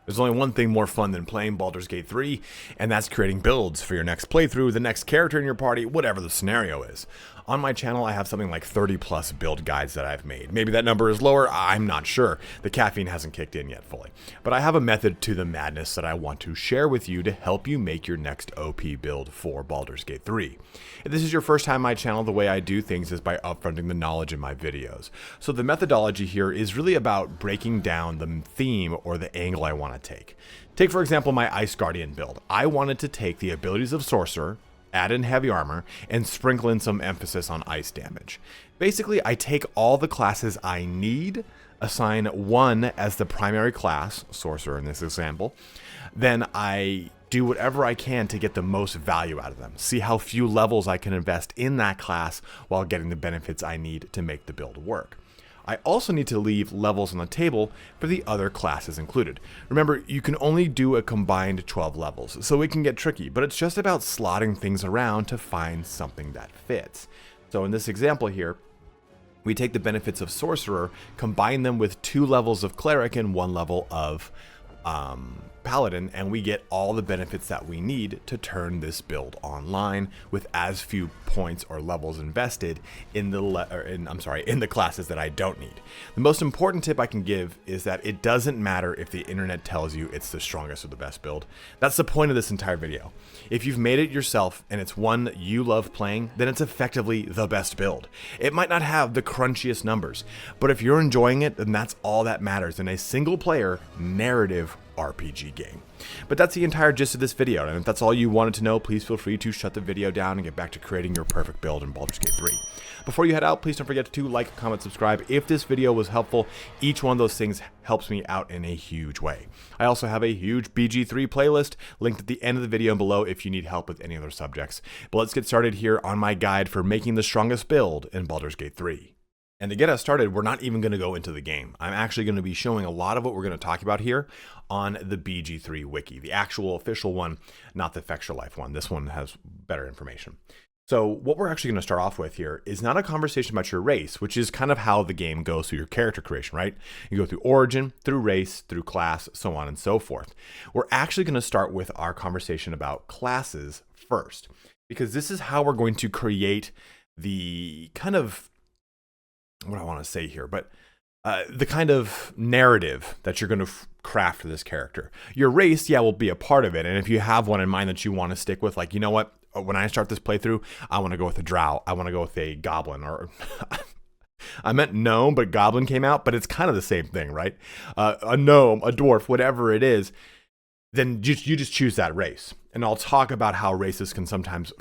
There's only one thing more fun than playing Baldur's Gate 3, and that's creating builds for your next playthrough, the next character in your party, whatever the scenario is. On my channel, I have something like 30 plus build guides that I've made. Maybe that number is lower, I'm not sure. The caffeine hasn't kicked in yet fully. But I have a method to the madness that I want to share with you to help you make your next OP build for Baldur's Gate 3. If this is your first time on my channel, the way I do things is by upfronting the knowledge in my videos. So the methodology here is really about breaking down the theme or the angle I want to take. Take, for example, my Ice Guardian build. I wanted to take the abilities of Sorcerer, add in heavy armor, and sprinkle in some emphasis on ice damage. Basically, I take all the classes I need, assign one as the primary class, Sorcerer in this example, then I do whatever I can to get the most value out of them. See how few levels I can invest in that class while getting the benefits I need to make the build work. I also need to leave levels on the table for the other classes included. Remember, you can only do a combined 12 levels, so it can get tricky, but it's just about slotting things around to find something that fits. So in this example here, we take the benefits of Sorcerer, combine them with 2 levels of Cleric and 1 level of Paladin, and we get all the benefits that we need to turn this build online with as few points or levels invested in the classes that I don't need. The most important tip I can give is that it doesn't matter if the internet tells you it's the strongest or the best build. That's the point of this entire video. If you've made it yourself and it's one that you love playing, then it's effectively the best build. It might not have the crunchiest numbers, but if you're enjoying it, then that's all that matters in a single player narrative RPG game. But that's the entire gist of this video, and if that's all you wanted to know, please feel free to shut the video down and get back to creating your perfect build in Baldur's Gate 3. Before you head out, please don't forget to like, comment, subscribe. If this video was helpful, each one of those things helps me out in a huge way. I also have a huge BG3 playlist linked at the end of the video and below if you need help with any other subjects. But let's get started here on my guide for making the strongest build in Baldur's Gate 3. And to get us started, we're not even going to go into the game. I'm actually going to be showing a lot of what we're going to talk about here on the BG3 wiki, the actual official one, not the Fextra Life one. This one has better information. So what we're actually going to start off with here is not a conversation about your race, which is kind of how the game goes through your character creation, right? You go through origin, through race, through class, so on and so forth. We're actually going to start with our conversation about classes first, because this is how we're going to create the kind of, what I want to say here, but the kind of narrative that you're going to craft for this character. Your race, yeah, will be a part of it. And if you have one in mind that you want to stick with, like, you know what, when I start this playthrough, I want to go with a drow. I want to go with a goblin, or I meant gnome, but goblin came out, but it's kind of the same thing, right? A gnome, a dwarf, whatever it is, then you just choose that race. And I'll talk about how races can sometimes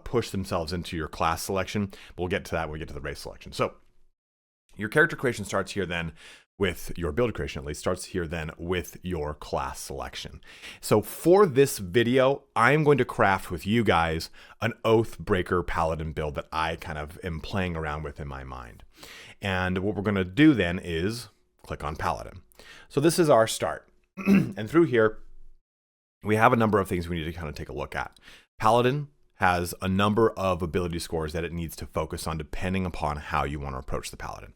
push themselves into your class selection. We'll get to that when we get to the race selection. So your character creation starts here then with your build creation, at least starts here then with your class selection. So for this video, I'm going to craft with you guys an Oathbreaker Paladin build that I kind of am playing around with in my mind. And what we're going to do then is click on Paladin. So this is our start. And through here, we have a number of things we need to kind of take a look at. Paladin has a number of ability scores that it needs to focus on depending upon how you want to approach the Paladin.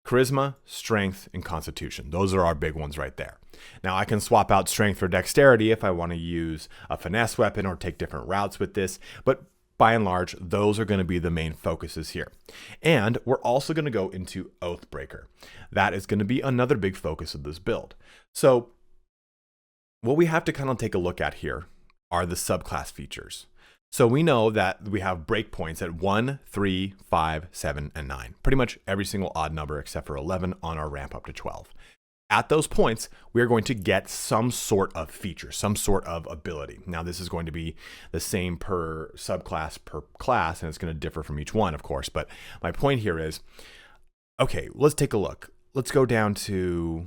Charisma, Strength, and Constitution. Those are our big ones right there. Now I can swap out Strength for Dexterity if I want to use a finesse weapon or take different routes with this, but by and large, those are going to be the main focuses here. And we're also going to go into Oathbreaker. That is going to be another big focus of this build. So what we have to kind of take a look at here are the subclass features. So we know that we have breakpoints at 1, 3, 5, 7, and 9. Pretty much every single odd number except for 11 on our ramp up to 12. At those points, we are going to get some sort of feature, some sort of ability. Now, this is going to be the same per subclass per class, and it's going to differ from each one, of course. But my point here is, okay, let's take a look. Let's go down to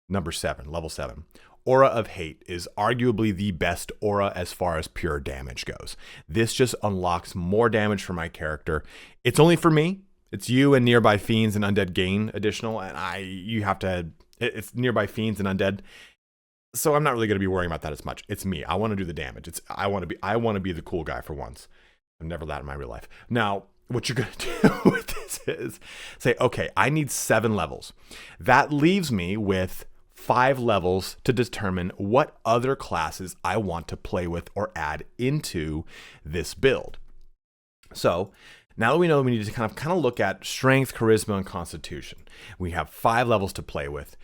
number 7, level 7. Aura of Hate is arguably the best aura as far as pure damage goes. This just unlocks more damage for my character. It's only for me. It's you and nearby fiends and undead gain additional, and it's nearby fiends and undead. So I'm not really going to be worrying about that as much. It's me. I want to do the damage. I want to be the cool guy for once. I've never that in my real life. Now, what you're going to do with this is say, okay, I need 7 levels. That leaves me with 5 levels to determine what other classes I want to play with or add into this build. So now that we know, we need to kind of look at strength, charisma, and constitution. We have 5 levels to play with.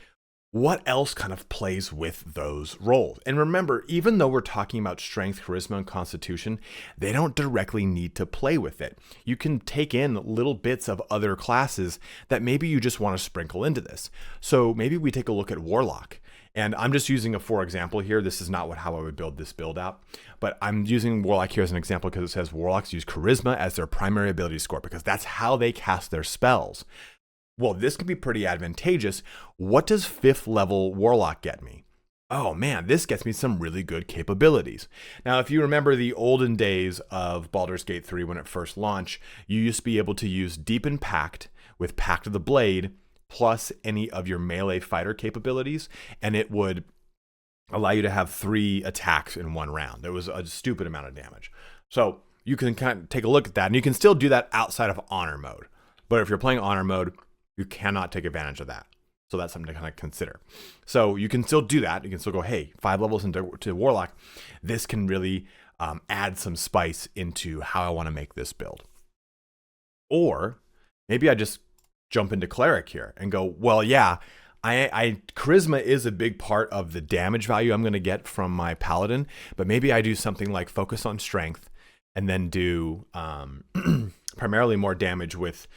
What else kind of plays with those roles? And remember, even though we're talking about strength, charisma, and constitution, they don't directly need to play with it. You can take in little bits of other classes that maybe you just want to sprinkle into this. So maybe we take a look at Warlock. And I'm just using a for example here. This is not how I would build this build out, but I'm using Warlock here as an example because it says Warlocks use charisma as their primary ability score because that's how they cast their spells. Well, this could be pretty advantageous. What does 5th level Warlock get me? Oh man, this gets me some really good capabilities. Now, if you remember the olden days of Baldur's Gate 3 when it first launched, you used to be able to use Deepen Pact with Pact of the Blade plus any of your melee fighter capabilities, and it would allow you to have 3 attacks in one round. There was a stupid amount of damage. So you can kind of take a look at that, and you can still do that outside of Honor mode. But if you're playing Honor mode, you cannot take advantage of that. So that's something to kind of consider. So you can still do that. You can still go, hey, 5 levels into Warlock. This can really add some spice into how I want to make this build. Or maybe I just jump into Cleric here and go, well, yeah, charisma is a big part of the damage value I'm going to get from my Paladin, but maybe I do something like focus on strength and then do primarily more damage with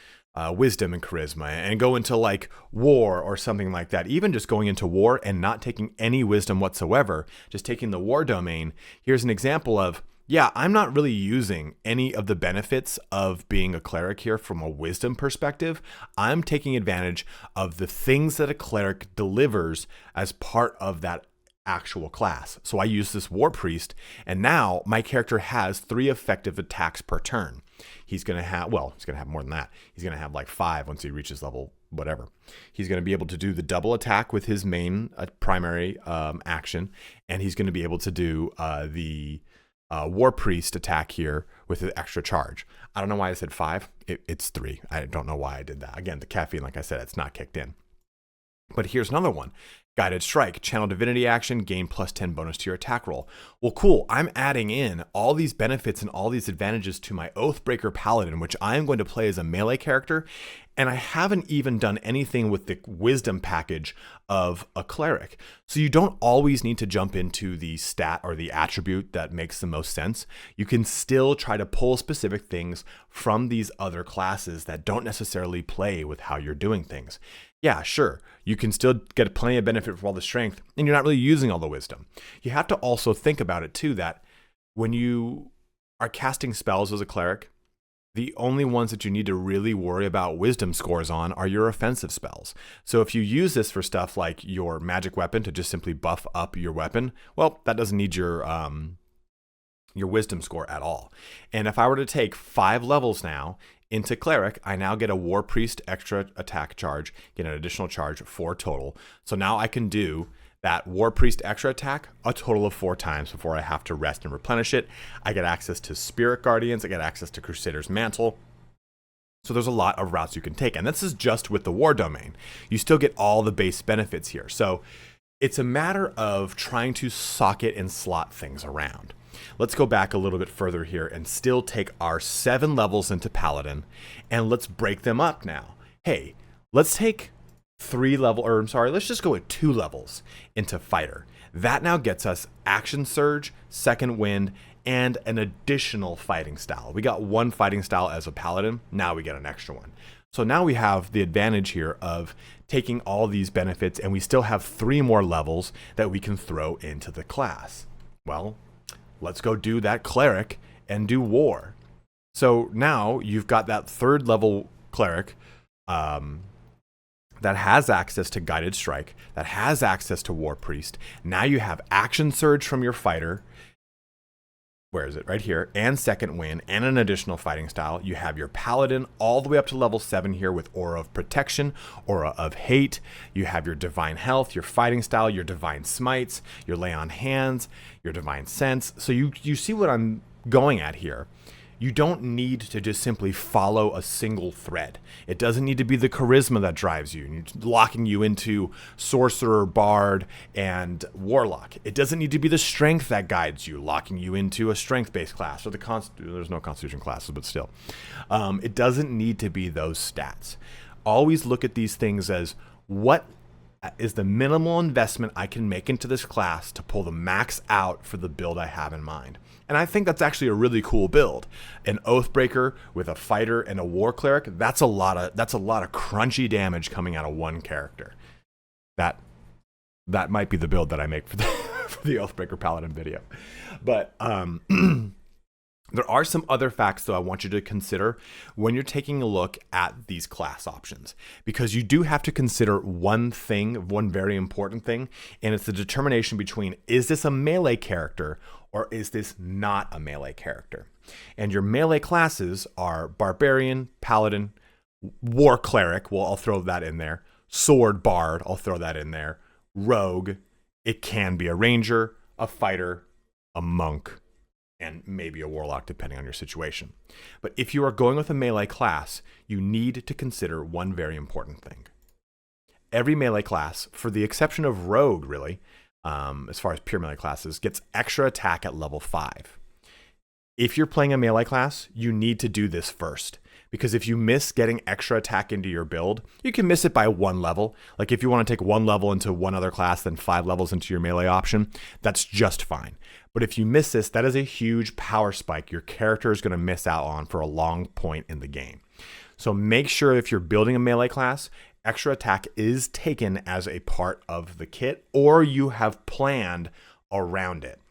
wisdom and charisma and go into like war or something like that. Even just going into war and not taking any wisdom whatsoever, just taking the war domain. Here's an example of, yeah, I'm not really using any of the benefits of being a cleric here from a wisdom perspective. I'm taking advantage of the things that a cleric delivers as part of that actual class. So I use this war priest, and now my character has 3 effective attacks per turn. He's going to have more than that. He's going to have like 5 once he reaches level whatever. He's going to be able to do the double attack with his main primary action, and he's going to be able to do the War Priest attack here with an extra charge. I don't know why I said 5. It's 3. I don't know why I did that. Again, the caffeine, like I said, it's not kicked in. But here's another one. Guided Strike, channel divinity action, gain +10 bonus to your attack roll. Well, cool. I'm adding in all these benefits and all these advantages to my Oathbreaker Paladin, which I am going to play as a melee character. And I haven't even done anything with the wisdom package of a cleric. So you don't always need to jump into the stat or the attribute that makes the most sense. You can still try to pull specific things from these other classes that don't necessarily play with how you're doing things. Yeah, sure, you can still get plenty of benefit from all the strength, and you're not really using all the wisdom. You have to also think about it too, that when you are casting spells as a cleric, the only ones that you need to really worry about wisdom scores on are your offensive spells. So if you use this for stuff like your magic weapon to just simply buff up your weapon, well, that doesn't need your wisdom score at all. And if I were to take 5 levels now into cleric, I now get a war priest extra attack charge, get an additional charge, 4 total. So now I can do that war priest extra attack a total of 4 times before I have to rest and replenish it. I get access to Spirit Guardians, I get access to Crusader's Mantle. So there's a lot of routes you can take, and this is just with the war domain. You still get all the base benefits here. So it's a matter of trying to socket and slot things around. Let's go back a little bit further here and still take our 7 levels into Paladin, and let's break them up now. Hey, let's take let's just go with 2 levels into Fighter. That now gets us Action Surge, Second Wind, and an additional fighting style. We got 1 fighting style as a Paladin, now we get an extra one. So now we have the advantage here of taking all these benefits, and we still have 3 more levels that we can throw into the class. Well, let's go do that cleric and do war. So now you've got that 3rd level cleric that has access to Guided Strike, that has access to War Priest. Now you have Action Surge from your fighter. Where is it? Right here. And Second Wind and an additional fighting style. You have your Paladin all the way up to level 7 here with Aura of Protection, Aura of Hate. You have your Divine Health, your fighting style, your Divine Smites, your Lay on Hands, your Divine Sense. So you see what I'm going at here. You don't need to just simply follow a single thread. It doesn't need to be the charisma that drives you, locking you into sorcerer, bard, and warlock. It doesn't need to be the strength that guides you, locking you into a strength-based class, or there's no constitution classes, but still. It doesn't need to be those stats. Always look at these things as, what is the minimal investment I can make into this class to pull the max out for the build I have in mind? And I think that's actually a really cool build. An Oathbreaker with a fighter and a war cleric, that's a lot of crunchy damage coming out of one character. That might be the build that I make for the Oathbreaker Paladin video. But there are some other facts, though, I want you to consider when you're taking a look at these class options, because you do have to consider one very important thing, and it's the determination between, is this a melee character or is this not a melee character? And your melee classes are Barbarian, Paladin, War Cleric, well, I'll throw that in there, Sword Bard, I'll throw that in there, Rogue, it can be a Ranger, a Fighter, a Monk, and maybe a Warlock, depending on your situation. But if you are going with a melee class, you need to consider one very important thing. Every melee class, for the exception of Rogue, really, as far as pure melee classes, gets extra attack at level 5. If you're playing a melee class, you need to do this first, because if you miss getting extra attack into your build, you can miss it by 1 level. Like if you want to take 1 level into one other class, then 5 levels into your melee option, that's just fine. But if you miss this, that is a huge power spike your character is going to miss out on for a long point in the game. So make sure if you're building a melee class, extra attack is taken as a part of the kit, or you have planned around it.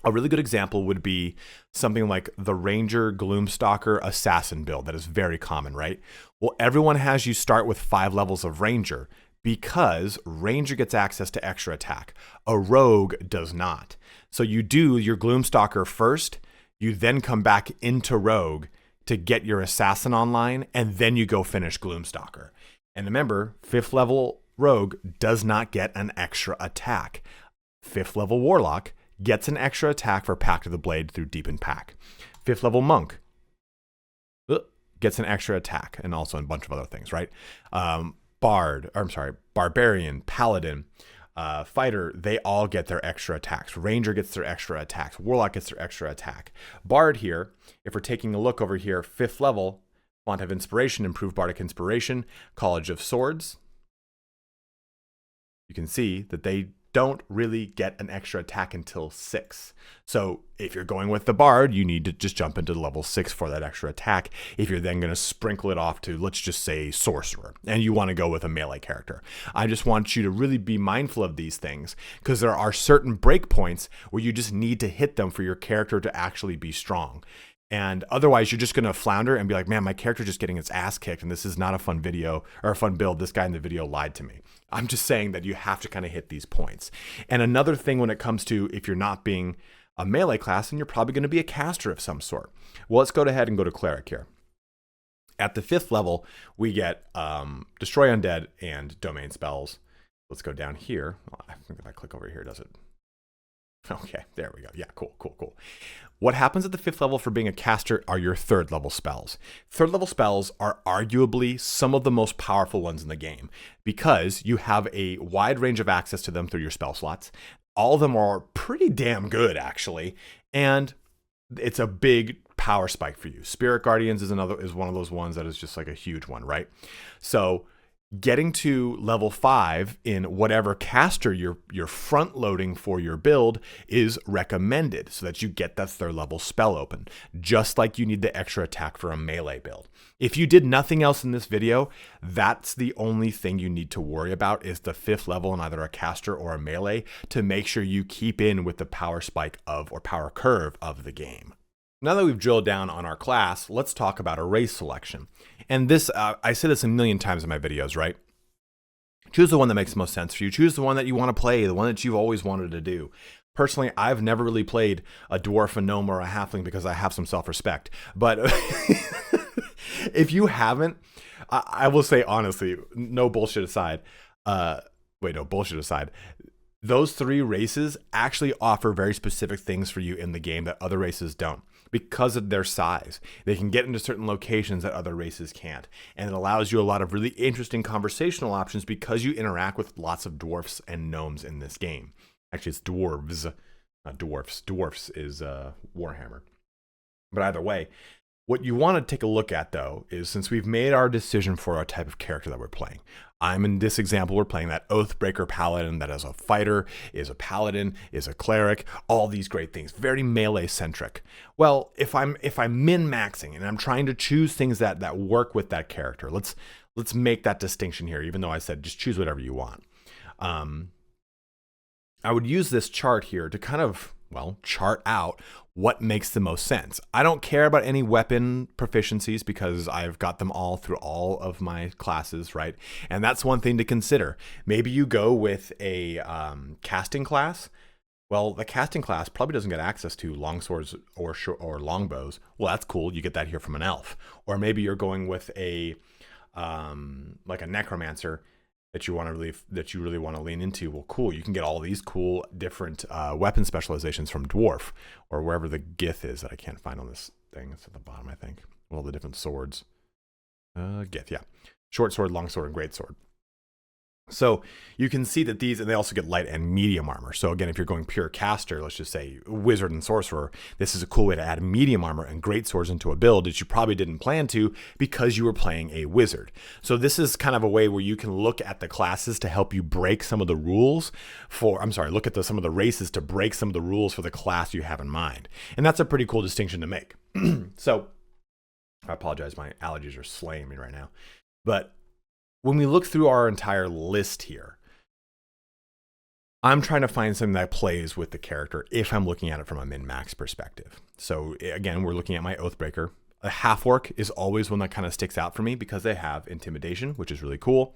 A really good example would be something like the Ranger Gloomstalker Assassin build that is very common, right? Well, everyone has you start with 5 levels of Ranger because Ranger gets access to extra attack. A Rogue does not. So you do your Gloomstalker first, you then come back into Rogue to get your Assassin online, and then you go finish Gloomstalker. And remember, 5th level Rogue does not get an extra attack. 5th level Warlock gets an extra attack for Pact of the Blade through Deepened Pack. 5th level Monk gets an extra attack, and also a bunch of other things, right? Barbarian, Paladin, Fighter, they all get their extra attacks. Ranger gets their extra attacks. Warlock gets their extra attack. Bard here, if we're taking a look over here, 5th level, Font of Inspiration, Improved Bardic Inspiration, College of Swords. You can see that they don't really get an extra attack until 6. So if you're going with the Bard, you need to just jump into level 6 for that extra attack. If you're then going to sprinkle it off to, let's just say, Sorcerer, and you want to go with a melee character. I just want you to really be mindful of these things, because there are certain breakpoints where you just need to hit them for your character to actually be strong. And otherwise, you're just going to flounder and be like, man, my character's just getting its ass kicked, and this is not a fun video or a fun build. This guy in the video lied to me. I'm just saying that you have to kind of hit these points. And another thing when it comes to if you're not being a melee class, and you're probably going to be a caster of some sort. Well, let's go ahead and go to Cleric here. At the 5th level, we get Destroy Undead and Domain spells. Let's go down here. I think if I click over here, does it? Okay, there we go. Yeah, cool. What happens at the 5th level for being a caster are your 3rd level spells. 3rd level spells are arguably some of the most powerful ones in the game, because you have a wide range of access to them through your spell slots. All of them are pretty damn good, actually, and it's a big power spike for you. Spirit Guardians is one of those ones that is just like a huge one, right? So getting to level 5 in whatever caster you're front loading for your build is recommended, so that you get that 3rd level spell open, just like you need the extra attack for a melee build. If you did nothing else in this video, that's the only thing you need to worry about, is the 5th level in either a caster or a melee, to make sure you keep in with the power spike or power curve of the game. Now that we've drilled down on our class, let's talk about a race selection. And this, I say this a million times in my videos, right? Choose the one that makes the most sense for you. Choose the one that you want to play, the one that you've always wanted to do. Personally, I've never really played a dwarf, a gnome, or a halfling because I have some self-respect. But if you haven't, I will say honestly, no bullshit aside, those 3 races actually offer very specific things for you in the game that other races don't. Because of their size, they can get into certain locations that other races can't. And it allows you a lot of really interesting conversational options because you interact with lots of dwarfs and gnomes in this game. Actually, it's dwarves, not dwarfs. Dwarfs is Warhammer. But either way, what you want to take a look at, though, is since we've made our decision for our type of character that we're playing. In this example, we're playing that Oathbreaker Paladin that is a fighter, is a paladin, is a cleric, all these great things, very melee-centric. Well, if I'm min-maxing and I'm trying to choose things that work with that character, let's make that distinction here, even though I said just choose whatever you want. I would use this chart here to kind of, chart out what makes the most sense. I don't care about any weapon proficiencies because I've got them all through all of my classes, right? And that's one thing to consider. Maybe you go with a casting class. Well, the casting class probably doesn't get access to longswords or longbows. Well, that's cool. You get that here from an elf. Or maybe you're going with a like a necromancer that you really want to lean into. Well, cool. You can get all these cool different weapon specializations from dwarf or wherever the gith is that I can't find on this thing. It's at the bottom, I think. All the different swords. Gith, yeah. Short sword, long sword, and great sword. So you can see that these, and they also get light and medium armor. So again, if you're going pure caster, let's just say wizard and sorcerer, this is a cool way to add medium armor and great swords into a build that you probably didn't plan to because you were playing a wizard. So this is kind of a way where you can look at the classes to help you break some of the rules look at some of the races to break some of the rules for the class you have in mind. And that's a pretty cool distinction to make. So I apologize, my allergies are slaying me right now. But when we look through our entire list here, I'm trying to find something that plays with the character if I'm looking at it from a min-max perspective. So again, we're looking at my Oathbreaker. A half-orc is always one that kind of sticks out for me because they have intimidation, which is really cool.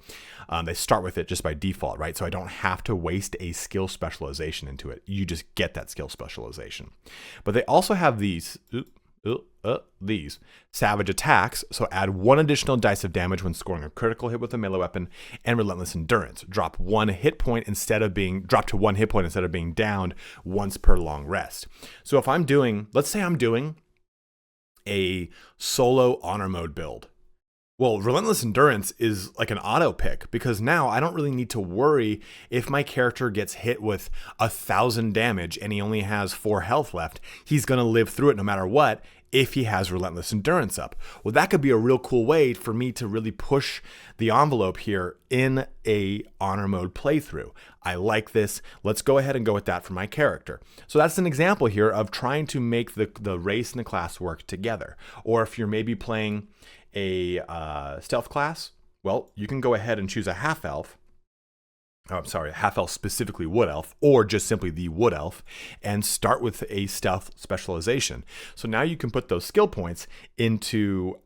They start with it just by default, right? So I don't have to waste a skill specialization into it. You just get that skill specialization. But they also have these savage attacks, so add 1 additional dice of damage when scoring a critical hit with a melee weapon, and relentless endurance. Drop to 1 hit point instead of being downed once per long rest. So if I'm doing, let's say I'm doing a solo honor mode build. Well, relentless endurance is like an auto pick because now I don't really need to worry if my character gets hit with 1,000 damage and he only has 4 health left. He's going to live through it no matter what if he has relentless endurance up. Well, that could be a real cool way for me to really push the envelope here in a honor mode playthrough. I like this. Let's go ahead and go with that for my character. So that's an example here of trying to make the race and the class work together. Or if you're maybe playing a stealth class, well, you can go ahead and choose a half-elf. Half-elf, specifically wood elf, or just simply the wood elf, and start with a stealth specialization. So now you can put those skill points into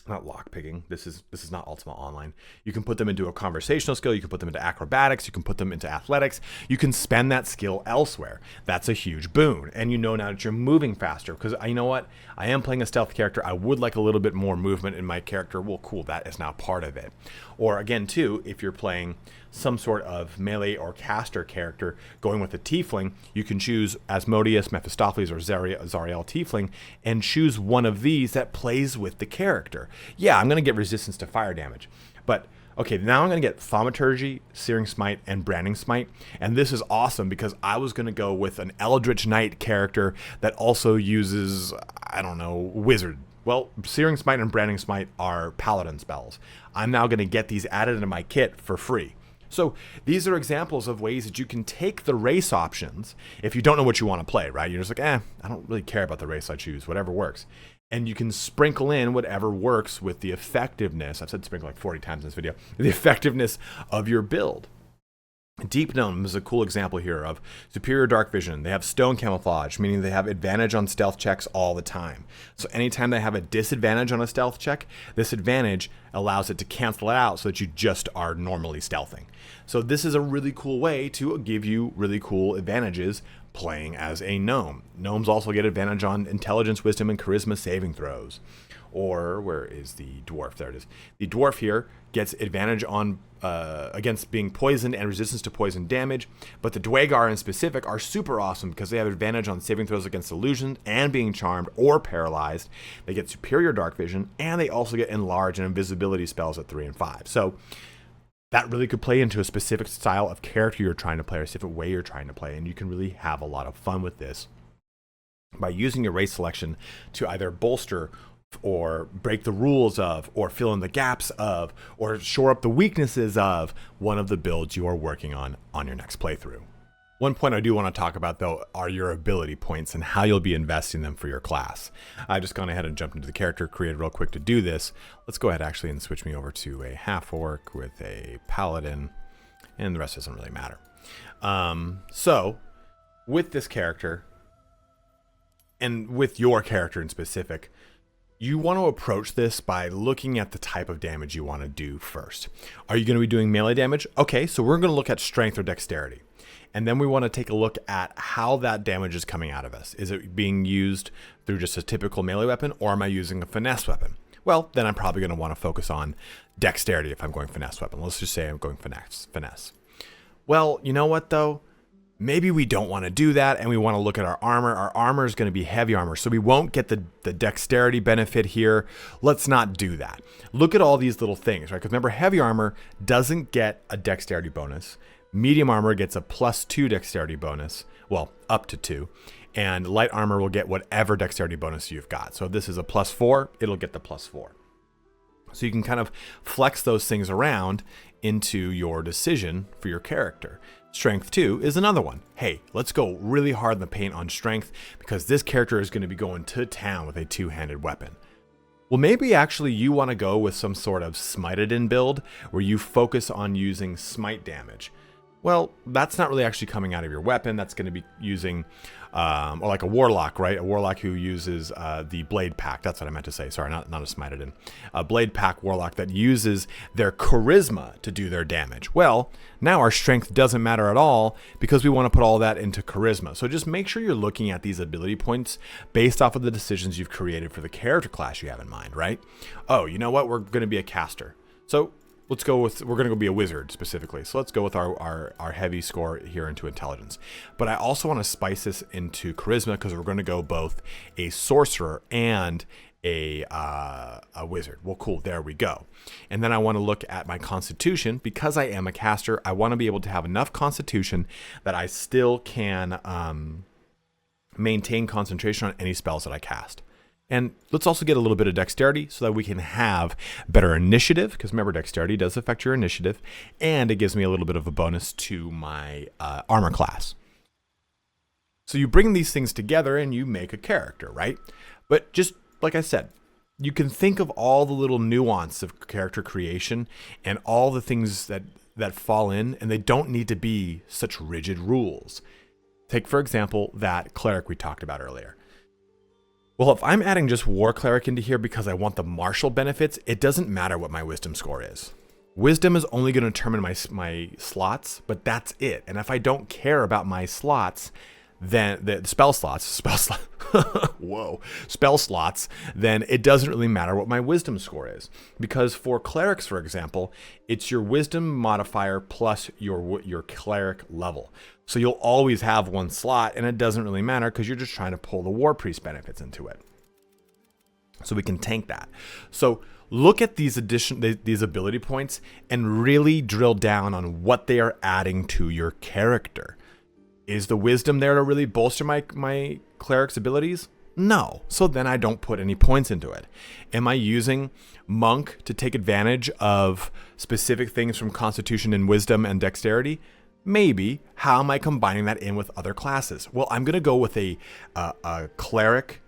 not lockpicking. This is not Ultima Online. You can put them into a conversational skill. You can put them into acrobatics. You can put them into athletics. You can spend that skill elsewhere. That's a huge boon. And you know now that you're moving faster because you know what? I am playing a stealth character. I would like a little bit more movement in my character. Well, cool. That is now part of it. Or again, too, if you're playing some sort of melee or caster character going with a tiefling, you can choose Asmodeus, Mephistopheles, or Zariel Tiefling and choose one of these that plays with the character. Yeah, I'm going to get resistance to fire damage, but okay, now I'm going to get Thaumaturgy, Searing Smite, and Branding Smite, and this is awesome because I was going to go with an Eldritch Knight character that also uses, wizard. Well, Searing Smite and Branding Smite are paladin spells. I'm now going to get these added into my kit for free. So these are examples of ways that you can take the race options if you don't know what you want to play, right? You're just like, I don't really care about the race I choose, whatever works. And you can sprinkle in whatever works with the effectiveness. I've said sprinkle like 40 times in this video. The effectiveness of your build. Deep Gnome is a cool example here of superior dark vision. They have stone camouflage, meaning they have advantage on stealth checks all the time. So anytime they have a disadvantage on a stealth check, this advantage allows it to cancel it out so that you just are normally stealthing. So this is a really cool way to give you really cool advantages playing as a gnome. Gnomes also get advantage on intelligence, wisdom, and charisma saving throws. Or where is the dwarf? There it is. The dwarf here gets advantage on against being poisoned and resistance to poison damage. But the Dwagar in specific are super awesome because they have advantage on saving throws against illusions and being charmed or paralyzed. They get superior dark vision, and they also get enlarge and invisibility spells at 3 and 5. So that really could play into a specific style of character you're trying to play or a specific way you're trying to play, and you can really have a lot of fun with this by using your race selection to either bolster or break the rules of, or fill in the gaps of, or shore up the weaknesses of one of the builds you are working on your next playthrough. One point I do want to talk about, though, are your ability points and how you'll be investing them for your class. I've just gone ahead and jumped into the character created real quick to do this. Let's go ahead actually and switch me over to a half-orc with a paladin, and the rest doesn't really matter. So, with this character, and with your character in specific, you want to approach this by looking at the type of damage you want to do first. Are you going to be doing melee damage? Okay, so we're going to look at strength or dexterity. And then we want to take a look at how that damage is coming out of us. Is it being used through just a typical melee weapon, or am I using a finesse weapon? Well, then I'm probably going to want to focus on dexterity if I'm going finesse weapon. Let's just say I'm going finesse. Well, you know what though? Maybe we don't want to do that, and we want to look at our armor. Our armor is going to be heavy armor, so we won't get the dexterity benefit here. Let's not do that. Look at all these little things, right? Because remember, heavy armor doesn't get a dexterity bonus. Medium armor gets a +2 dexterity bonus, well, up to 2. And light armor will get whatever dexterity bonus you've got. So if this is a +4, it'll get the +4. So you can kind of flex those things around into your decision for your character. Strength 2 is another one. Hey, let's go really hard in the paint on strength because this character is going to be going to town with a two-handed weapon. Well, maybe actually you want to go with some sort of smited in build where you focus on using smite damage. Well, that's not really actually coming out of your weapon. That's going to be using, or like a warlock, right? A warlock who uses the blade pack. That's what I meant to say. Sorry, not a smited in. A blade pack warlock that uses their charisma to do their damage. Well, now our strength doesn't matter at all because we want to put all that into charisma. So just make sure you're looking at these ability points based off of the decisions you've created for the character class you have in mind, right? Oh, you know what? We're going to be a caster. So let's go with, we're going to go be a wizard specifically. So let's go with our heavy score here into intelligence. But I also want to spice this into charisma because we're going to go both a sorcerer and a wizard. Well, cool. There we go. And then I want to look at my constitution. Because I am a caster, I want to be able to have enough constitution that I still can maintain concentration on any spells that I cast. And let's also get a little bit of dexterity so that we can have better initiative, because remember, dexterity does affect your initiative, and it gives me a little bit of a bonus to my armor class. So you bring these things together and you make a character, right? But just like I said, you can think of all the little nuance of character creation and all the things that fall in, and they don't need to be such rigid rules. Take, for example, that cleric we talked about earlier. Well, if I'm adding just War Cleric into here because I want the martial benefits, it doesn't matter what my wisdom score is. Wisdom is only going to determine my slots, but that's it. And if I don't care about my slots, then the spell slots, then it doesn't really matter what my wisdom score is. Because for clerics, for example, it's your wisdom modifier plus your cleric level. So you'll always have one slot, and it doesn't really matter because you're just trying to pull the war priest benefits into it. So we can tank that. So look at these ability points and really drill down on what they are adding to your character. Is the wisdom there to really bolster my cleric's abilities? No. So then I don't put any points into it. Am I using monk to take advantage of specific things from constitution and wisdom and dexterity? Maybe. How am I combining that in with other classes? Well, I'm going to go with a cleric.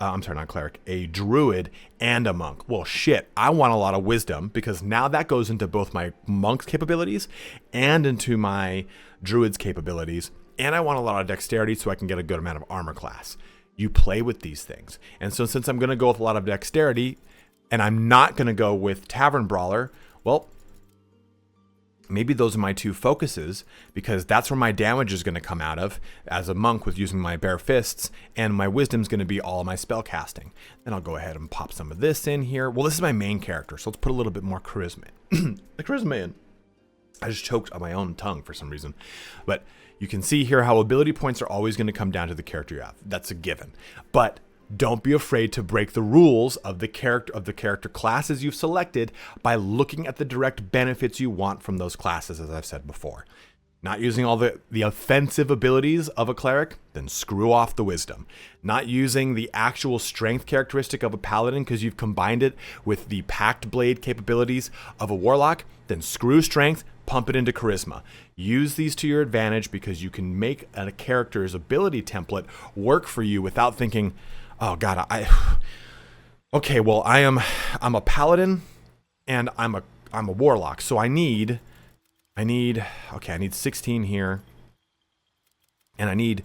A druid and a monk. Well, shit, I want a lot of wisdom because now that goes into both my monk's capabilities and into my druid's capabilities. And I want a lot of dexterity so I can get a good amount of armor class. You play with these things. And so since I'm going to go with a lot of dexterity and I'm not going to go with Tavern Brawler, well, maybe those are my two focuses, because that's where my damage is going to come out of as a monk with using my bare fists, and my wisdom is going to be all my spell casting. Then I'll go ahead and pop some of this in here. Well, this is my main character, so let's put a little bit more charisma in. The charisma in. I just choked on my own tongue for some reason. But you can see here how ability points are always going to come down to the character you have. That's a given. But don't be afraid to break the rules of the character classes you've selected by looking at the direct benefits you want from those classes, as I've said before. Not using all the offensive abilities of a cleric, then screw off the wisdom. Not using the actual strength characteristic of a paladin because you've combined it with the packed blade capabilities of a warlock, then screw strength, pump it into charisma. Use these to your advantage because you can make a character's ability template work for you without thinking, oh God, okay, well, I'm a paladin and I'm a warlock, so I need 16 here, and I need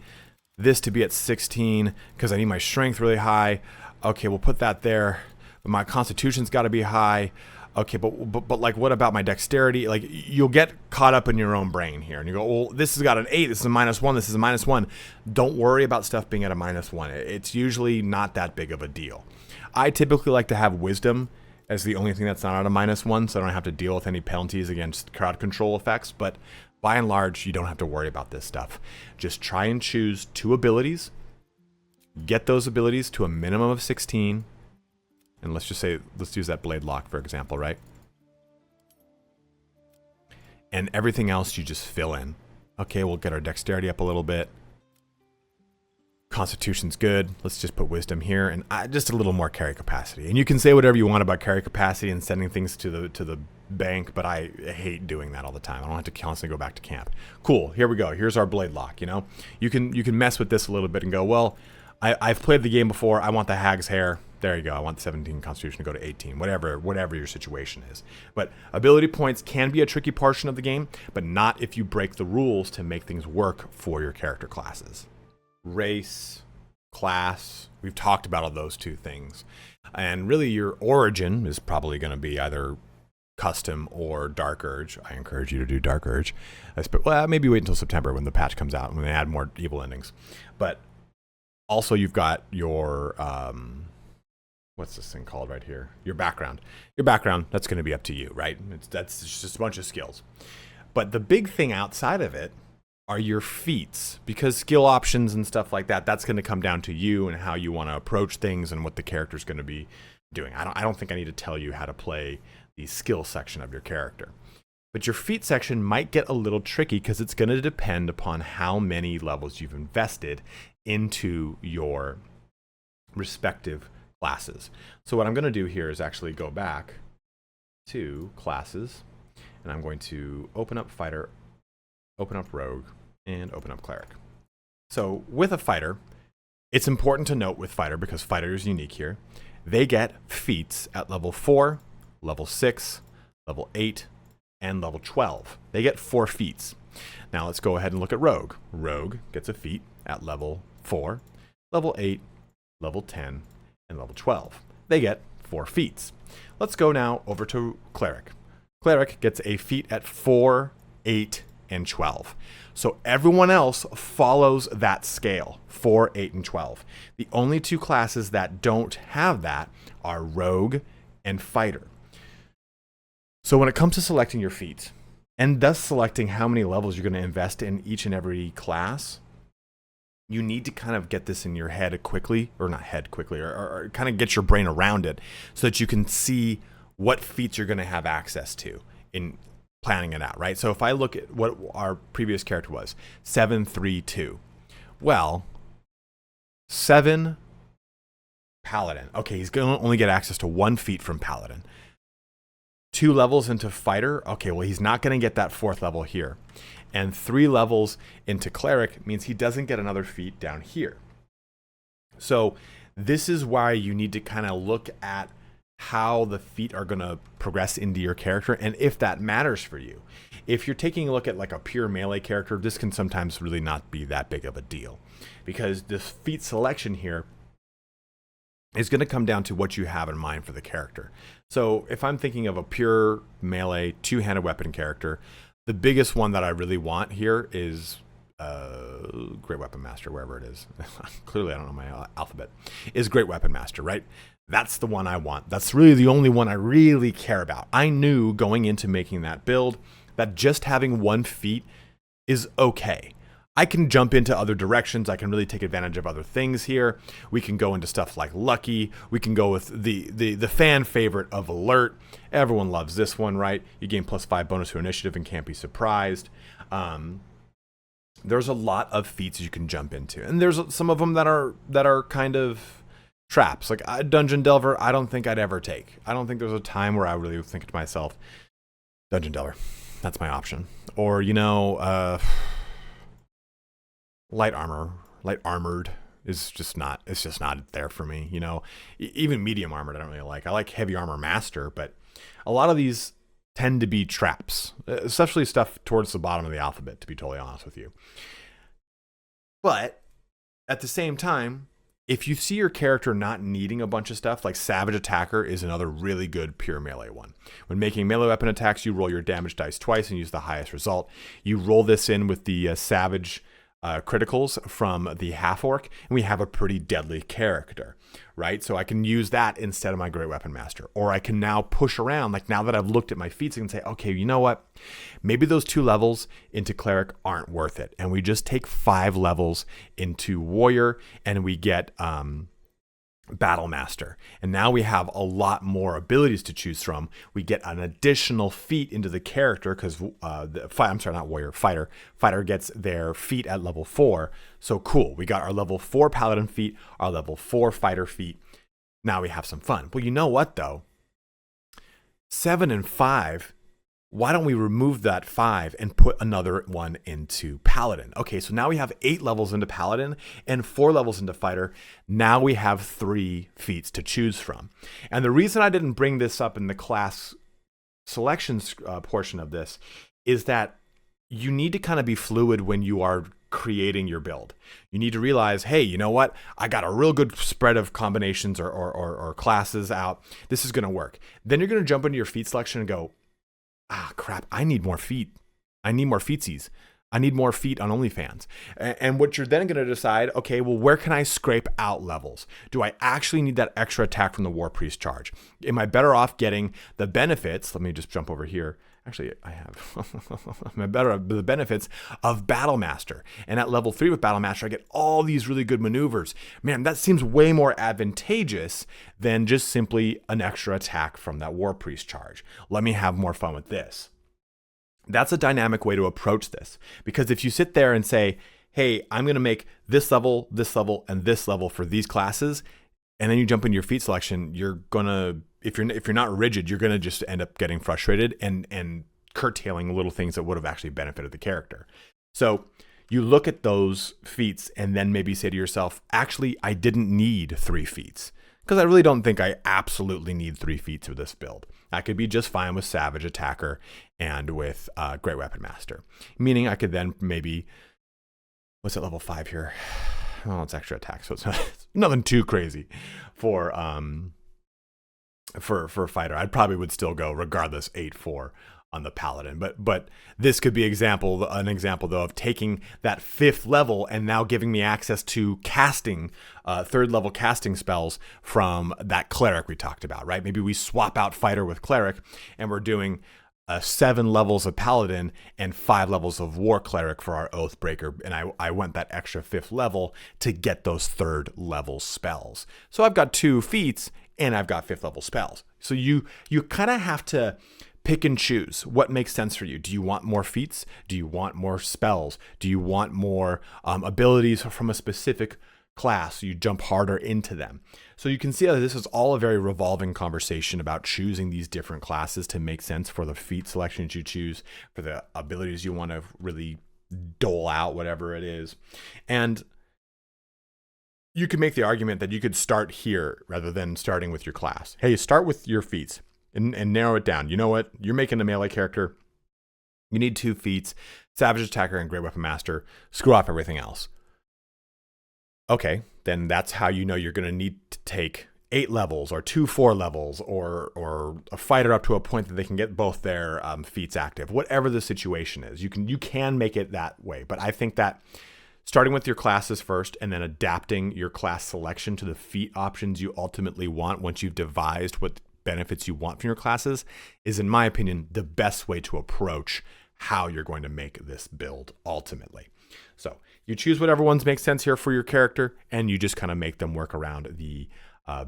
this to be at 16 because I need my strength really high. Okay, we'll put that there. But my constitution's got to be high. Okay, but like, what about my dexterity? Like, you'll get caught up in your own brain here, and you go, well, this has got an 8, this is a -1, this is a -1. Don't worry about stuff being at a -1. It's usually not that big of a deal. I typically like to have wisdom as the only thing that's not at a -1, so I don't have to deal with any penalties against crowd control effects, but by and large, you don't have to worry about this stuff. Just try and choose 2 abilities, get those abilities to a minimum of 16, and let's use that blade lock, for example, right? And everything else you just fill in. Okay, we'll get our dexterity up a little bit. Constitution's good. Let's just put wisdom here, and just a little more carry capacity. And you can say whatever you want about carry capacity and sending things to the bank, but I hate doing that all the time. I don't have to constantly go back to camp. Cool, here we go. Here's our blade lock, you know? You can mess with this a little bit and go, well, I've played the game before. I want the hag's hair. There you go. I want 17 constitution to go to 18, whatever your situation is. But ability points can be a tricky portion of the game, but not if you break the rules to make things work for your character classes. Race, class, we've talked about all those 2 things. And really your origin is probably going to be either custom or Dark Urge. I encourage you to do Dark Urge. Well, maybe wait until September when the patch comes out and when they add more evil endings. But also you've got your what's this thing called right here? Your background. Your background, that's going to be up to you, right? That's just a bunch of skills. But the big thing outside of it are your feats, because skill options and stuff like that, that's going to come down to you and how you want to approach things and what the character's going to be doing. I don't think I need to tell you how to play the skill section of your character. But your feat section might get a little tricky because it's going to depend upon how many levels you've invested into your respective classes. So what I'm going to do here is actually go back to classes, and I'm going to open up fighter, open up rogue, and open up cleric. So with a fighter, it's important to note with fighter, because fighter is unique here, they get feats at level 4, level 6, level 8, and level 12. They get 4 feats. Now let's go ahead and look at rogue. Rogue gets a feat at level 4, level 8, level 10, and level 12. They get 4 feats. Let's go now over to cleric. Cleric gets a feat at 4, 8, and 12. So everyone else follows that scale, 4, 8, and 12. The only 2 classes that don't have that are rogue and fighter. So when it comes to selecting your feats, and thus selecting how many levels you're going to invest in each and every class, you need to kind of get this in your head quickly, or not head quickly, or kind of get your brain around it so that you can see what feats you're going to have access to in planning it out, right? So if I look at what our previous character was, 7, 3, 2. Well, 7 paladin. Okay, he's going to only get access to 1 feat from paladin. 2 levels into fighter. Okay, well, he's not going to get that 4th level here. And 3 levels into cleric means he doesn't get another feat down here. So this is why you need to kind of look at how the feat are going to progress into your character, and if that matters for you. If you're taking a look at like a pure melee character, this can sometimes really not be that big of a deal, because this feat selection here is going to come down to what you have in mind for the character. So if I'm thinking of a pure melee 2-handed weapon character, The biggest one that I really want here is Great Weapon Master, wherever it is. Clearly, I don't know my alphabet. Is Great Weapon Master, right? That's the one I want. That's really the only one I really care about. I knew going into making that build that just having 1 feat is okay. I can jump into other directions. I can really take advantage of other things here. We can go into stuff like Lucky. We can go with the fan favorite of Alert. Everyone loves this one, right? You gain +5 bonus to initiative and can't be surprised. There's a lot of feats you can jump into, and there's some of them that are kind of traps. Like Dungeon Delver, I don't think I'd ever take. I don't think there's a time where I really would think to myself, Dungeon Delver, that's my option. Or light armored is just not, it's just not there for me. Even medium armored I don't really like. I like heavy armor master, but a lot of these tend to be traps, especially stuff towards the bottom of the alphabet, to be totally honest with you. But at the same time, if you see your character not needing a bunch of stuff, like Savage Attacker is another really good pure melee one. When making melee weapon attacks, you roll your damage dice twice and use the highest result. You roll this in with the Savage criticals from the half orc, and we have a pretty deadly character, right? So I can use that instead of my Great Weapon Master, or I can now push around. Like now that I've looked at my feats, I can say, okay, you know what? Maybe those 2 levels into cleric aren't worth it, and we just take 5 levels into warrior, and we get Battle Master. And now we have a lot more abilities to choose from. We get an additional feat into the character because Fighter gets their feat at level 4. So cool. We got our level 4 Paladin feat, our level 4 Fighter feat. Now we have some fun. Well, you know what though? 7 and 5. Why don't we remove that 5 and put another one into Paladin? Okay, so now we have 8 levels into Paladin and 4 levels into Fighter. Now we have 3 feats to choose from. And the reason I didn't bring this up in the class selections portion of this is that you need to kind of be fluid when you are creating your build. You need to realize, hey, you know what? I got a real good spread of combinations or classes out. This is going to work. Then you're going to jump into your feat selection and go, crap, I need more feet. I need more featsies. I need more feet on OnlyFans. And what you're then going to decide, okay, well, where can I scrape out levels? Do I actually need that extra attack from the War Priest charge? Am I better off getting the benefits? Let me just jump over here. Actually, I have the benefits of Battle Master. And at level 3 with Battle Master, I get all these really good maneuvers. Man, that seems way more advantageous than just simply an extra attack from that War Priest charge. Let me have more fun with this. That's a dynamic way to approach this. Because if you sit there and say, hey, I'm going to make this level, and this level for these classes, and then you jump into your feat selection, you're going to, if you're not rigid, you're going to just end up getting frustrated and curtailing little things that would have actually benefited the character. So you look at those feats and then maybe say to yourself, actually, I didn't need 3 feats. Because I really don't think I absolutely need 3 feats for this build. I could be just fine with Savage Attacker and with Great Weapon Master. Meaning I could then maybe, what's at level 5 here? Well, it's extra attack, so it's nothing too crazy for Fighter. I probably would still go regardless 8-4 on the Paladin, but this could be an example though of taking that 5th level and now giving me access to casting 3rd level casting spells from that cleric we talked about, right? Maybe we swap out Fighter with cleric and we're doing 7 levels of Paladin and 5 levels of War Cleric for our Oathbreaker, and I went that extra 5th level to get those 3rd level spells. So I've got 2 feats and I've got 5th level spells. So you kind of have to pick and choose what makes sense for you. Do you want more feats? Do you want more spells? Do you want more abilities from a specific class so you jump harder into them? So you can see that this is all a very revolving conversation about choosing these different classes to make sense for the feat selections you choose, for the abilities you want to really dole out, whatever it is. And you can make the argument that you could start here rather than starting with your class. Hey, start with your feats and narrow it down. You know what? You're making a melee character. You need 2 feats, Savage Attacker and Great Weapon Master. Screw off everything else. Okay, then that's how you know you're going to need to take 8 levels or 2 4 levels, or a fighter up to a point that they can get both their feats active. Whatever the situation is, you can make it that way. But I think that starting with your classes first and then adapting your class selection to the feat options you ultimately want once you've devised what benefits you want from your classes is, in my opinion, the best way to approach how you're going to make this build ultimately. So you choose whatever ones make sense here for your character, and you just kind of make them work around the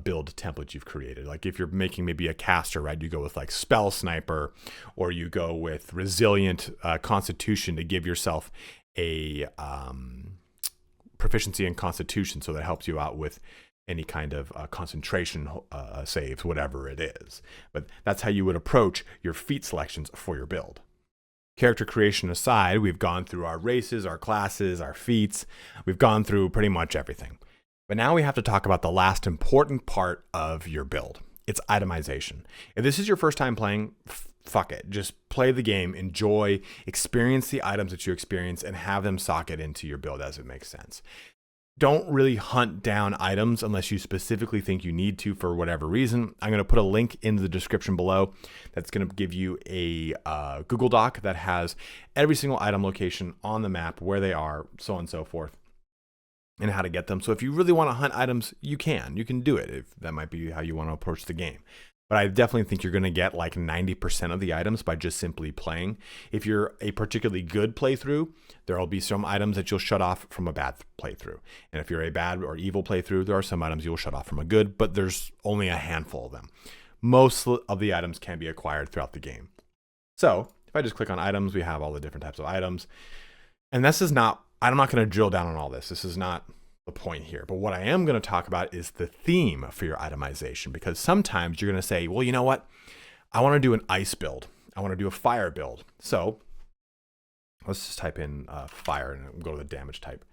build template you've created. Like if you're making maybe a caster, right, you go with like spell sniper, or you go with resilient constitution to give yourself a proficiency in constitution, so that helps you out with any kind of concentration saves, whatever it is. But that's how you would approach your feat selections for your build. Character creation aside, we've gone through our races, our classes, our feats. We've gone through pretty much everything. But now we have to talk about the last important part of your build. It's itemization. If this is your first time playing, fuck it. Just play the game, enjoy, experience the items that you experience, and have them socket into your build as it makes sense. Don't really hunt down items unless you specifically think you need to for whatever reason. I'm going to put a link in the description below that's going to give you a Google Doc that has every single item location on the map, where they are, so on and so forth, and how to get them. So if you really want to hunt items, you can do it, if that might be how you want to approach the game. But I definitely think you're going to get like 90% of the items by just simply playing. If you're a particularly good playthrough, there will be some items that you'll shut off from a bad playthrough. And if you're a bad or evil playthrough, there are some items you'll shut off from a good, but there's only a handful of them. Most of the items can be acquired throughout the game. So if I just click on items, we have all the different types of items. And this is not, I'm not going to drill down on all this. This is not the point here. But what I am going to talk about is the theme for your itemization, because sometimes you're going to say, well, you know what? I want to do an ice build. I want to do a fire build. So let's just type in fire and go to the damage type.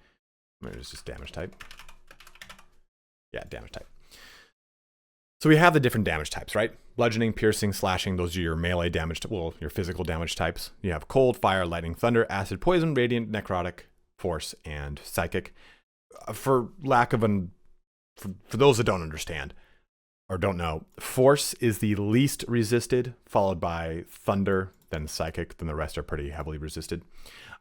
Maybe it's just damage type. Yeah, damage type. So we have the different damage types, right? Bludgeoning, piercing, slashing, those are your melee damage, well, your physical damage types. You have cold, fire, lightning, thunder, acid, poison, radiant, necrotic, force, and psychic. For lack of for those that don't understand or don't know, force is the least resisted, followed by thunder, then psychic, then the rest are pretty heavily resisted.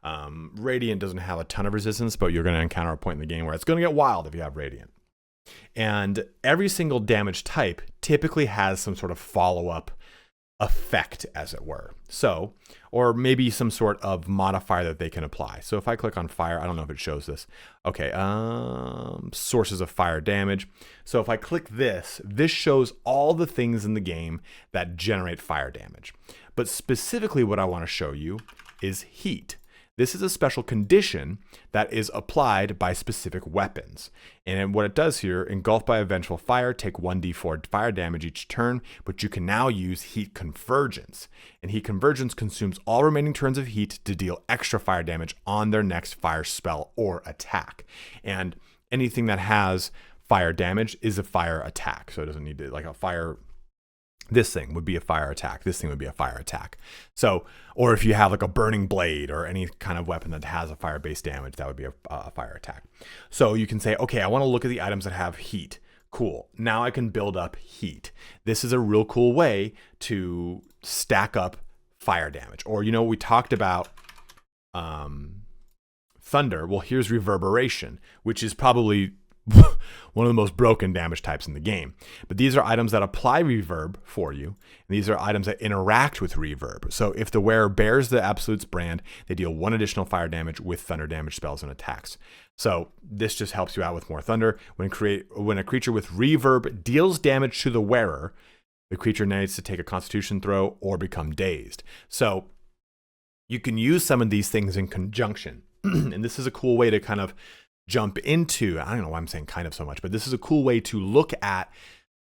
Radiant doesn't have a ton of resistance, but you're going to encounter a point in the game where it's going to get wild if you have radiant. And every single damage type typically has some sort of follow-up effect, as it were. So, or maybe some sort of modifier that they can apply. So if I click on fire, I don't know if it shows this. Okay, sources of fire damage. So if I click this shows all the things in the game that generate fire damage. But specifically what I want to show you is heat. This is a special condition that is applied by specific weapons. And what it does here, engulfed by a vengeful fire, take 1d4 fire damage each turn, but you can now use heat convergence. And heat convergence consumes all remaining turns of heat to deal extra fire damage on their next fire spell or attack. And anything that has fire damage is a fire attack. So it doesn't need to, like a fire, this thing would be a fire attack. This thing would be a fire attack. So, or if you have like a burning blade or any kind of weapon that has a fire-based damage, that would be a fire attack. So you can say, okay, I want to look at the items that have heat. Cool. Now I can build up heat. This is a real cool way to stack up fire damage. Or, you know, we talked about thunder. Well, here's reverberation, which is probably one of the most broken damage types in the game. But these are items that apply reverb for you. And these are items that interact with reverb. So if the wearer bears the Absolutes brand, they deal 1 additional fire damage with thunder damage spells and attacks. So this just helps you out with more thunder. When a creature with reverb deals damage to the wearer, the creature needs to take a constitution throw or become dazed. So you can use some of these things in conjunction. And this is a cool way to kind of jump into, I don't know why I'm saying kind of so much, but this is a cool way to look at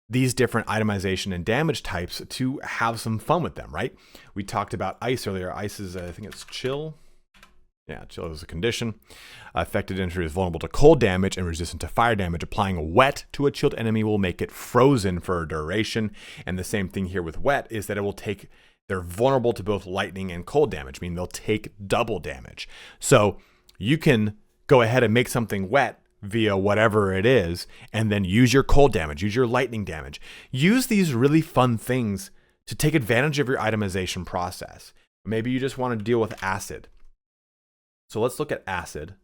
these different itemization and damage types to have some fun with them, right? We talked about ice earlier. Ice is, I think it's chill. Yeah, chill is a condition. Affected entry is vulnerable to cold damage and resistant to fire damage. Applying wet to a chilled enemy will make it frozen for a duration. And the same thing here with wet is that it will take, they're vulnerable to both lightning and cold damage, meaning they'll take double damage. So you can go ahead and make something wet via whatever it is, and then use your cold damage, use your lightning damage. Use these really fun things to take advantage of your itemization process. Maybe you just want to deal with acid. So let's look at acid.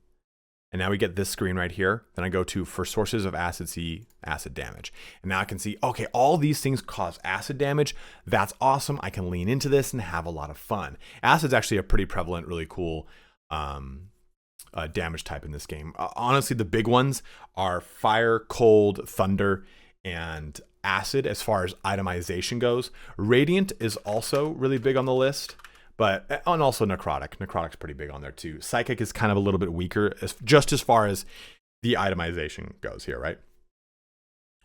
And now we get this screen right here. Then I go to, for sources of acid, see acid damage. And now I can see, okay, all these things cause acid damage. That's awesome. I can lean into this and have a lot of fun. Acid's actually a pretty prevalent, really cool damage type in this game. Honestly, the big ones are fire, cold, thunder, and acid as far as itemization goes. Radiant is also really big on the list. And also necrotic. Necrotic's pretty big on there too. Psychic is kind of a little bit weaker, just as far as the itemization goes here, right?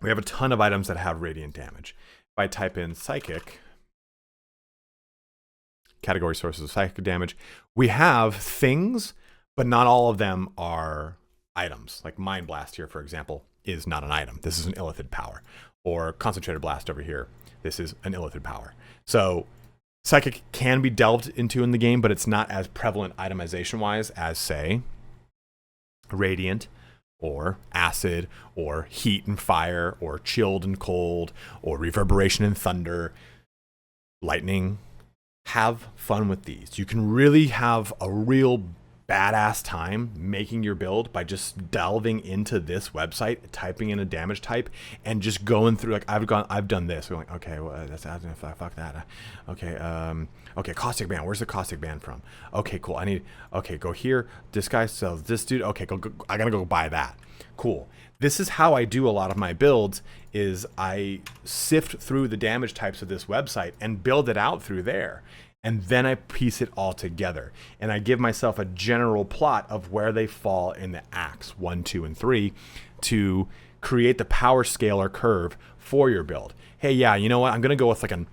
We have a ton of items that have radiant damage. If I type in psychic, category sources of psychic damage, we have things, but not all of them are items. Like Mind Blast here, for example, is not an item. This is an illithid power. Or Concentrated Blast over here. This is an illithid power. So Psychic can be delved into in the game, but it's not as prevalent itemization-wise as, say, Radiant, or Acid, or Heat and Fire, or Chilled and Cold, or Reverberation and Thunder, Lightning. Have fun with these. You can really have a real badass time making your build by just delving into this website, typing in a damage type, and just going through. Like I've done this. We're like, okay, well, that's fuck that. Okay, caustic band. Where's the caustic band from? Okay, cool. Okay, go here. This guy sells this dude. Okay, go. I gotta go buy that. Cool. This is how I do a lot of my builds. Is I sift through the damage types of this website and build it out through there. And then I piece it all together. And I give myself a general plot of where they fall in the acts 1, 2, and 3 to create the power scalar curve for your build. Hey, yeah, you know what? I'm going to go with like an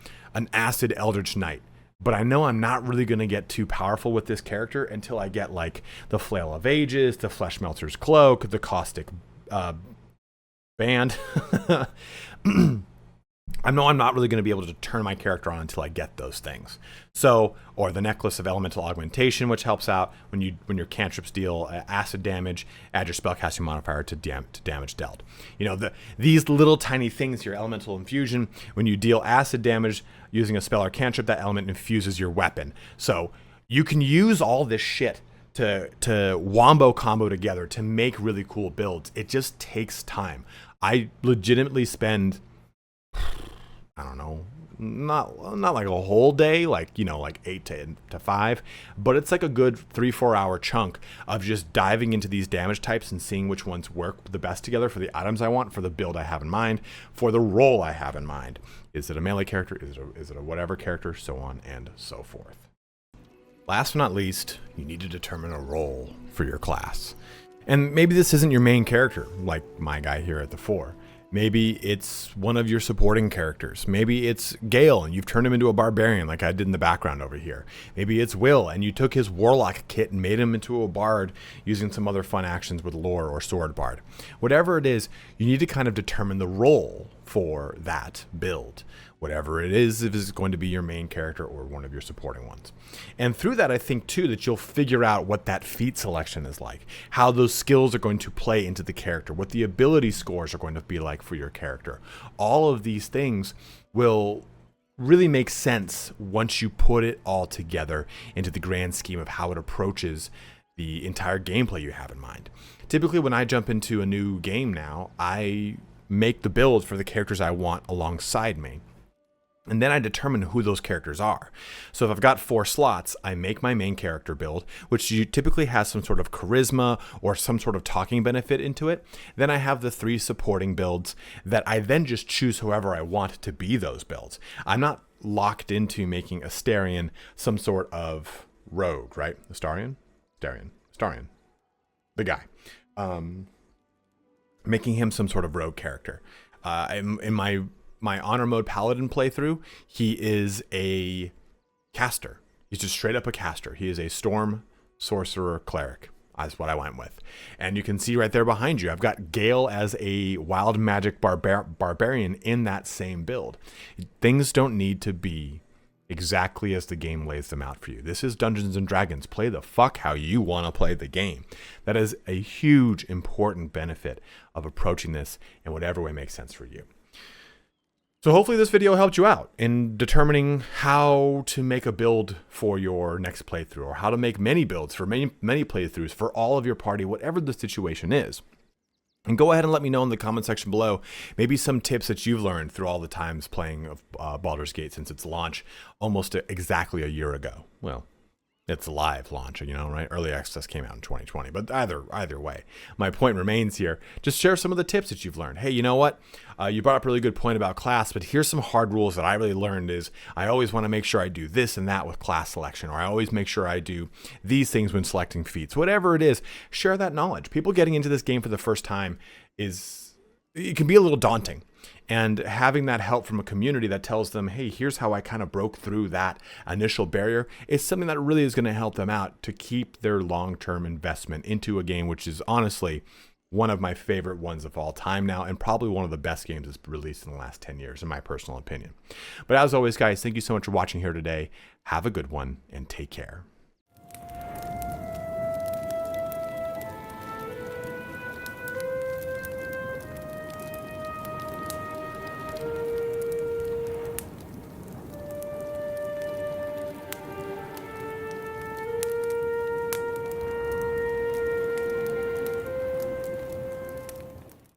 Acid Eldritch Knight. But I know I'm not really going to get too powerful with this character until I get like the Flail of Ages, the Flesh Melter's Cloak, the Caustic Band. I know I'm not really going to be able to turn my character on until I get those things. So, or the Necklace of Elemental Augmentation, which helps out when your cantrips deal acid damage, add your spellcasting modifier to damage dealt. You know, these little tiny things, your elemental infusion, when you deal acid damage using a spell or cantrip, that element infuses your weapon. So you can use all this shit to wombo combo together to make really cool builds. It just takes time. I legitimately spend, I don't know, not like a whole day, like, you know, like 8 to 5, but it's like a good 3-4 hour chunk of just diving into these damage types and seeing which ones work the best together for the items I want, for the build I have in mind, for the role I have in mind. Is it a melee character? Is it a whatever character? So on and so forth. Last but not least, you need to determine a role for your class. And maybe this isn't your main character, like my guy here at the 4. Maybe it's one of your supporting characters. Maybe it's Gale and you've turned him into a barbarian like I did in the background over here. Maybe it's Will and you took his warlock kit and made him into a bard using some other fun actions with lore or sword bard. Whatever it is, you need to kind of determine the role for that build. Whatever it is, if it's going to be your main character or one of your supporting ones. And through that, I think too that you'll figure out what that feat selection is like, how those skills are going to play into the character, what the ability scores are going to be like for your character. All of these things will really make sense once you put it all together into the grand scheme of how it approaches the entire gameplay you have in mind. Typically, when I jump into a new game now, I make the builds for the characters I want alongside me. And then I determine who those characters are. So if I've got 4 slots, I make my main character build, which typically has some sort of charisma or some sort of talking benefit into it. Then I have the 3 supporting builds that I then just choose whoever I want to be those builds. I'm not locked into making Astarion some sort of rogue, right? Astarion? Astarion. The guy. Making him some sort of rogue character. In my honor mode paladin playthrough, he is a caster. He's just straight up a caster. He is a storm sorcerer cleric. That's what I went with. And you can see right there behind you, I've got Gale as a wild magic barbarian in that same build. Things don't need to be exactly as the game lays them out for you. This is Dungeons and Dragons. Play the fuck how you want to play the game. That is a huge, important benefit of approaching this in whatever way makes sense for you. So hopefully this video helped you out in determining how to make a build for your next playthrough, or how to make many builds for many playthroughs for all of your party, whatever the situation is. And go ahead and let me know in the comment section below, maybe some tips that you've learned through all the times playing of Baldur's Gate since its launch almost exactly a year ago. Well, it's a live launch, you know, right? Early access came out in 2020, but either way, my point remains here. Just share some of the tips that you've learned. Hey, you know what? You brought up a really good point about class, but here's some hard rules that I really learned is I always want to make sure I do this and that with class selection, or I always make sure I do these things when selecting feats. Whatever it is, share that knowledge. People getting into this game for the first time it can be a little daunting. And having that help from a community that tells them, hey, here's how I kind of broke through that initial barrier, is something that really is going to help them out to keep their long-term investment into a game, which is honestly one of my favorite ones of all time now, and probably one of the best games that's released in the last 10 years, in my personal opinion. But as always, guys, thank you so much for watching here today. Have a good one, and take care.